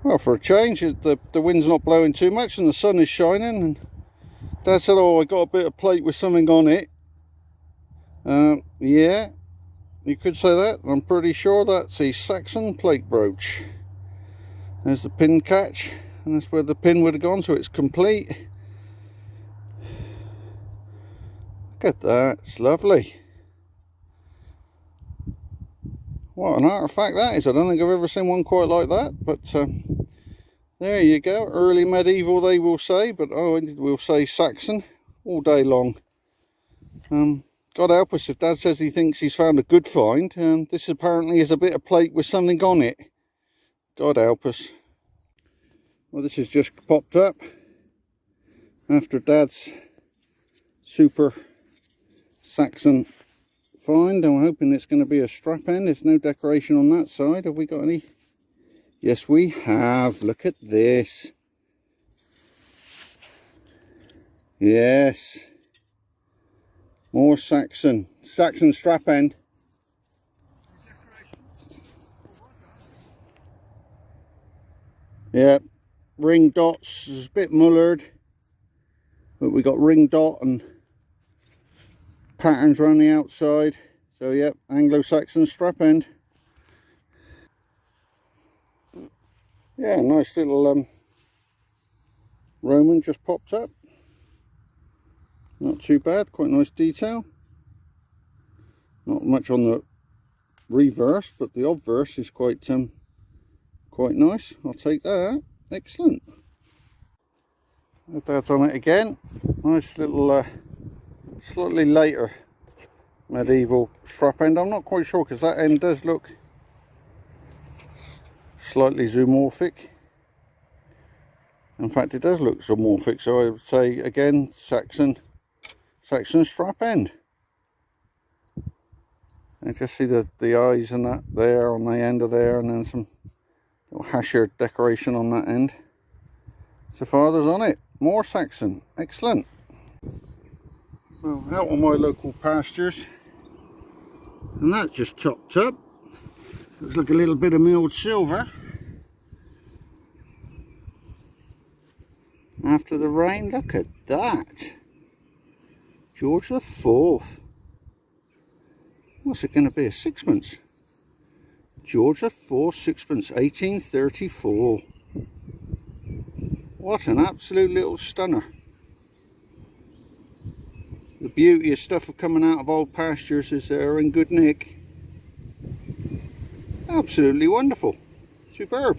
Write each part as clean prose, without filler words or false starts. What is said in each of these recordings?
Well, for a change, the wind's not blowing too much and the sun is shining. And Dad said, oh, I got a bit of plate with something on it. Yeah, you could say that. I'm pretty sure that's a Saxon plate brooch. There's the pin catch, and that's where the pin would have gone, so it's complete. Look at that, it's lovely. What an artifact that is. I don't think I've ever seen one quite like that, but there you go. Early medieval, they will say, but oh, we'll say Saxon all day long. God help us if Dad says he thinks he's found a good find. This apparently is a bit of plate with something on it. God help us. Well, this has just popped up after Dad's super Saxon find. I'm hoping it's going to be a strap end. There's no decoration on that side. Have we got any? Yes, we have. Look at this. Yes. More Saxon strap end. Yeah, ring dots. It's a bit mullered, but we got ring dot and patterns around the outside. So yep, Anglo-Saxon strap end. Yeah, nice little Roman just popped up. Not too bad, quite nice detail. Not much on the reverse, but the obverse is quite nice. I'll take that. Excellent. That's on it again. Nice little slightly later medieval strap end. I'm not quite sure because that end does look slightly zoomorphic. In fact, it does look zoomorphic, so I would say again Saxon strap end. And just see the eyes and that there on the end of there, and then some little hasher decoration on that end. So fathers on it. More Saxon. Excellent. Well, out on my local pastures, and that just topped up. Looks like a little bit of milled silver. After the rain, look at that. George the Fourth. What's it going to be? A sixpence? George the Fourth sixpence, 1834. What an absolute little stunner. The beauty of stuff coming out of old pastures is they're in good nick. Absolutely wonderful. Superb.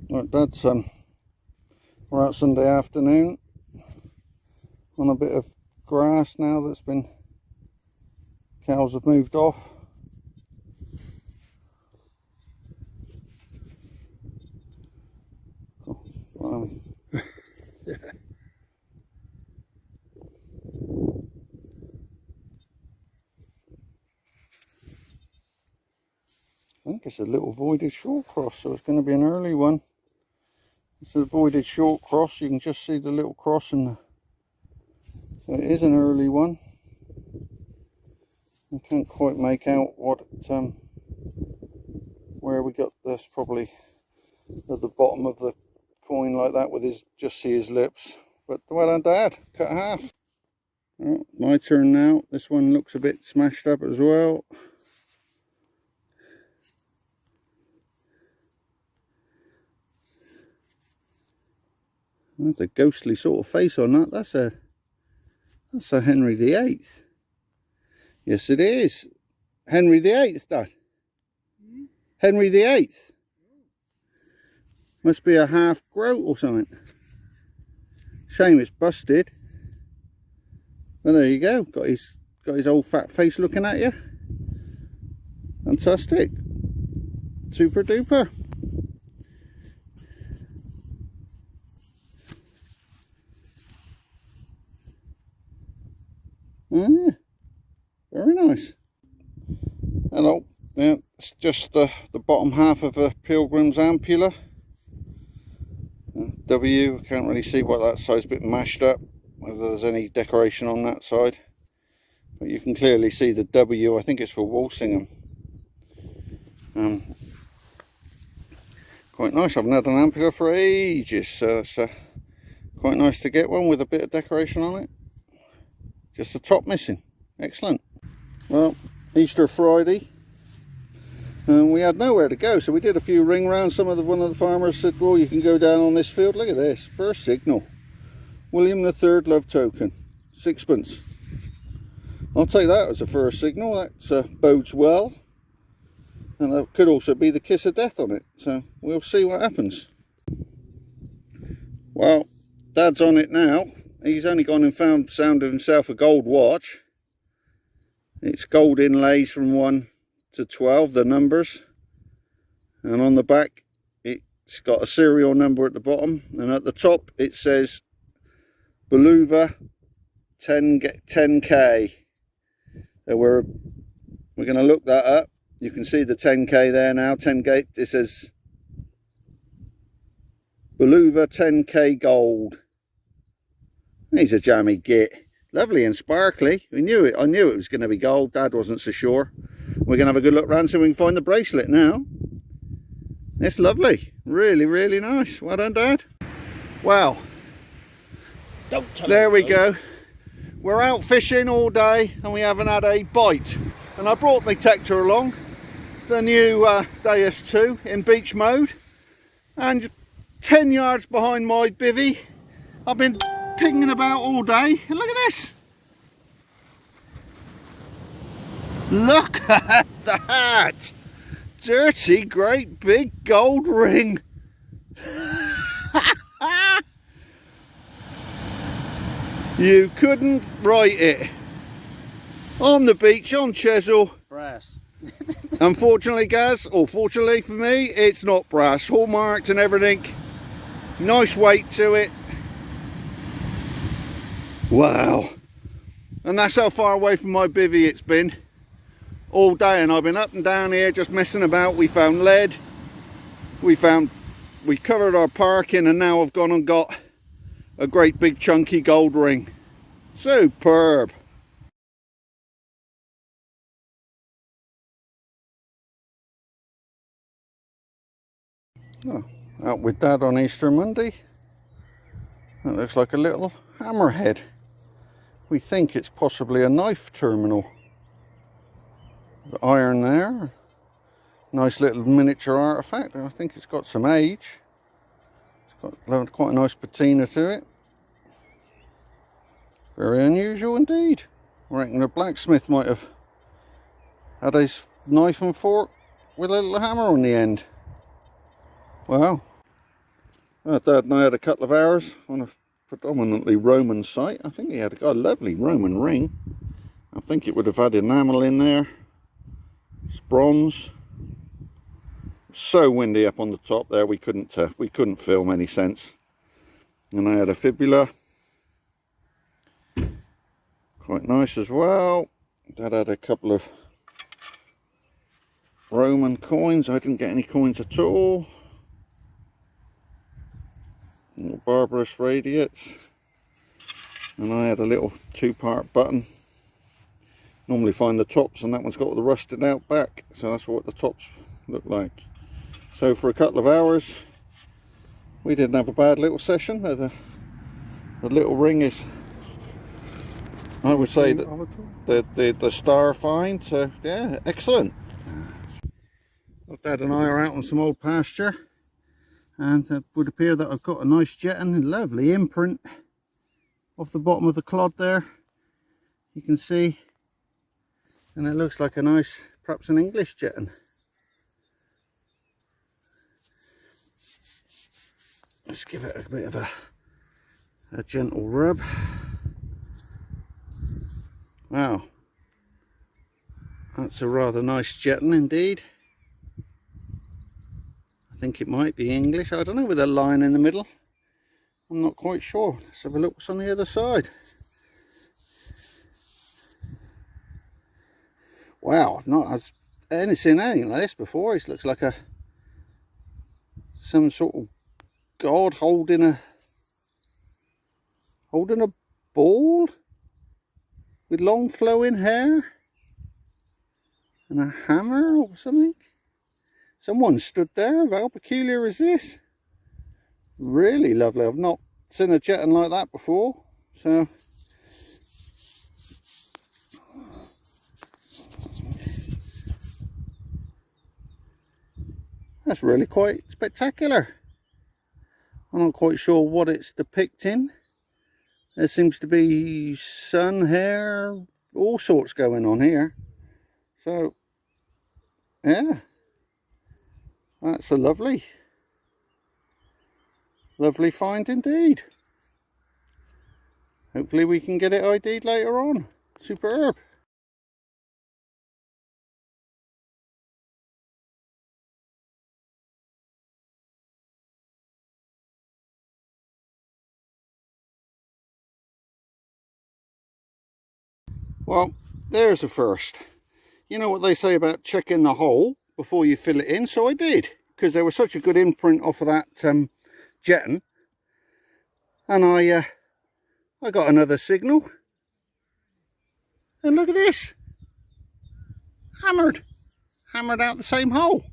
Right, that's we're out Sunday afternoon on a bit of grass now that's been, cows have moved off. Oh, blimey. Yeah. I think it's a little voided short cross, so it's going to be an early one. It's a voided short cross. You can just see the little cross in the, so it is an early one. I can't quite make out what where we got this, probably at the bottom of the coin like that, with his, just see his lips. But well done, Dad, cut half. Oh, my turn now. This one looks a bit smashed up as well. That's a ghostly sort of face on that. That's a Henry VIII. Yes, it is. Henry VIII, Dad. Henry VIII. Must be a half groat or something. Shame it's busted. Well, there you go. Got his old fat face looking at you. Fantastic. Super duper. Yeah, very nice. Hello. Yeah, it's just the bottom half of a pilgrim's ampulla. W. Can't really see what that side's a bit mashed up, whether there's any decoration on that side. But you can clearly see the W. I think it's for Walsingham. Quite nice. I haven't had an ampula for ages, so it's quite nice to get one with a bit of decoration on it. Just the top missing. Excellent. Well, Easter Friday, and we had nowhere to go, so we did a few ring rounds. One of the farmers said, well, you can go down on this field. Look at this, first signal, William III love token, 6pence. I'll take that as a first signal. That bodes well, and that could also be the kiss of death on it, so we'll see what happens. Well, Dad's on it now. He's only gone and found himself a gold watch. It's gold inlays from 1 to 12, the numbers, and on the back it's got a serial number at the bottom, and at the top it says Beluva 10K. So we're going to look that up. You can see the 10K there now. 10K. It says Beluva 10K gold. He's a jammy git. Lovely and sparkly. We knew it. I knew it was going to be gold. Dad wasn't so sure. We're going to have a good look around so we can find the bracelet now. It's lovely. Really, really nice. Well done, Dad. Well, there we go. We're out fishing all day and we haven't had a bite. And I brought my Tector along, the new Deus 2 in beach mode. And 10 yards behind my bivvy, I've been pinging about all day. And look at this. Look at that. Dirty, great big gold ring. You couldn't write it. On the beach, on Chesil. Brass. Unfortunately, Gaz, or fortunately for me, it's not brass. Hallmarked and everything. Nice weight to it. Wow. And that's how far away from my bivvy it's been. All day, and I've been up and down here just messing about. We found lead. We covered our parking, and now I've gone and got a great big chunky gold ring. Superb. Oh, out with Dad on Easter Monday. That looks like a little hammerhead. We think it's possibly a knife terminal. The iron there. Nice little miniature artifact. I think it's got some age. It's got quite a nice patina to it. Very unusual indeed. I reckon the blacksmith might have had his knife and fork with a little hammer on the end. Wow. Well, Dad and I had a couple of hours on a predominantly Roman site. I think he had a lovely Roman ring. I think it would have had enamel in there. It's bronze. So windy up on the top there, we couldn't film any sense. And I had a fibula. Quite nice as well. Dad had a couple of Roman coins. I didn't get any coins at all. Little barbarous radiates. And I had a little 2-part button. Normally find the tops, and that one's got the rusted out back. So that's what the tops look like. So for a couple of hours, we didn't have a bad little session. The little ring is, I would say, that the star find. So yeah, excellent. Dad and I are out on some old pasture, and it would appear that I've got a nice jetton, lovely imprint off the bottom of the clod there. You can see, and it looks like a nice, perhaps an English jetton. Let's give it a bit of a gentle rub. Wow, that's a rather nice jetton indeed. I think it might be English. I don't know, with a line in the middle. I'm not quite sure. Let's have a look what's on the other side. Wow, I've not seen anything like this before. It looks like some sort of god holding a ball with long flowing hair and a hammer or something. Someone stood there. How peculiar is this? Really lovely. I've not seen a jetton like that before, so that's really quite spectacular. I'm not quite sure what it's depicting. There seems to be sun, hair, all sorts going on here. So, yeah, that's a lovely find indeed. Hopefully we can get it ID'd later on. Superb. Well, there's a first. You know what they say about checking the hole before you fill it in? So I did, because there was such a good imprint off of that jetton. And I got another signal. And look at this. Hammered out the same hole.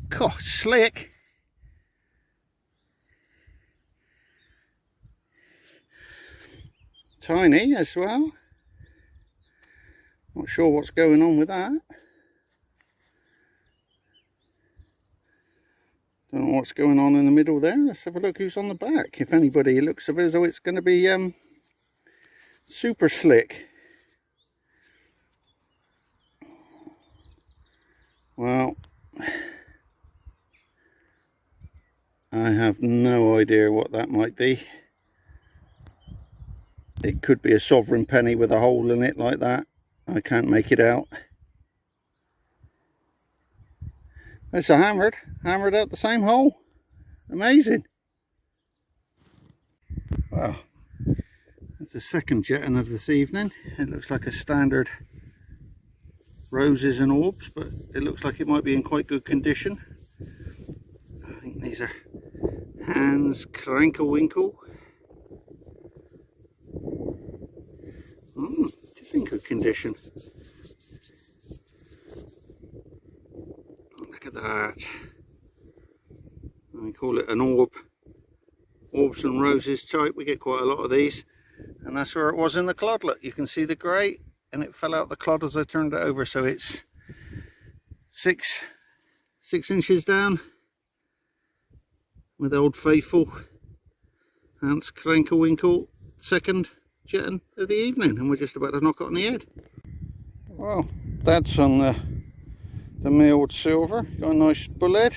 God, slick. Tiny as well. Not sure what's going on with that. Don't know what's going on in the middle there. Let's have a look who's on the back. If anybody, it looks as though it's going to be super slick. Well, I have no idea what that might be. It could be a sovereign penny with a hole in it like that. I can't make it out. It's a hammered out the same hole. Amazing. Well, that's the second jetton of this evening. It looks like a standard roses and orbs, but it looks like it might be in quite good condition. I think these are Hans Krankelwinkel. Just in good condition. Look at that. We call it an orbs and roses type. We get quite a lot of these, and that's where it was in the clod. Look, you can see the grey, and it fell out the clod as I turned it over, so it's six inches down with Old Faithful Hans Krankelwinkel, second jetton of the evening, and we're just about to knock it on the head. Well, that's on the milled silver. Got a nice bullhead,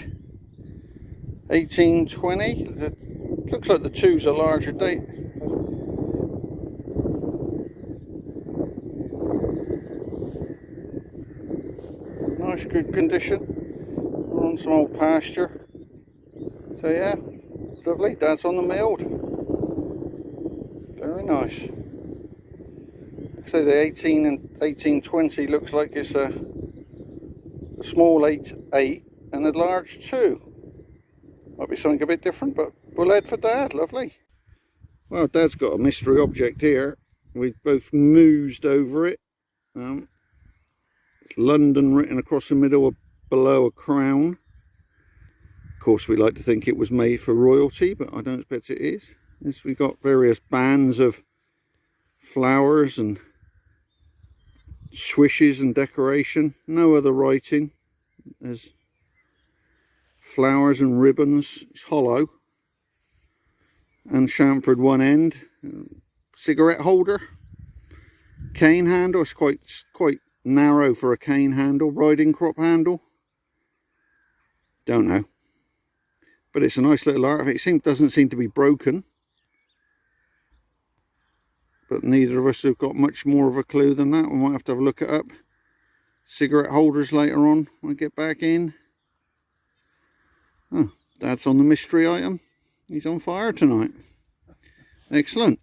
1820. It looks like the two's a larger date. Nice, good condition. We're on some old pasture. So yeah, lovely. That's on the milled. Very nice. So the 18 and 1820 looks like it's a small 8.8 and a large 2. Might be something a bit different, but bullhead for Dad. Lovely. Well, Dad's got a mystery object here. We've both moosed over it. It's London written across the middle below a crown. Of course, we like to think it was made for royalty, but I don't expect it is. Yes, we've got various bands of flowers and swishes and decoration. No other writing. There's flowers and ribbons. It's hollow. And chamfered one end. Cigarette holder. Cane handle. It's quite narrow for a cane handle. Riding crop handle. Don't know. But it's a nice little artifact. It doesn't seem to be broken. But neither of us have got much more of a clue than that. We might have to have a look it up. Cigarette holders later on when I get back in. Oh, Dad's on the mystery item. He's on fire tonight. Excellent.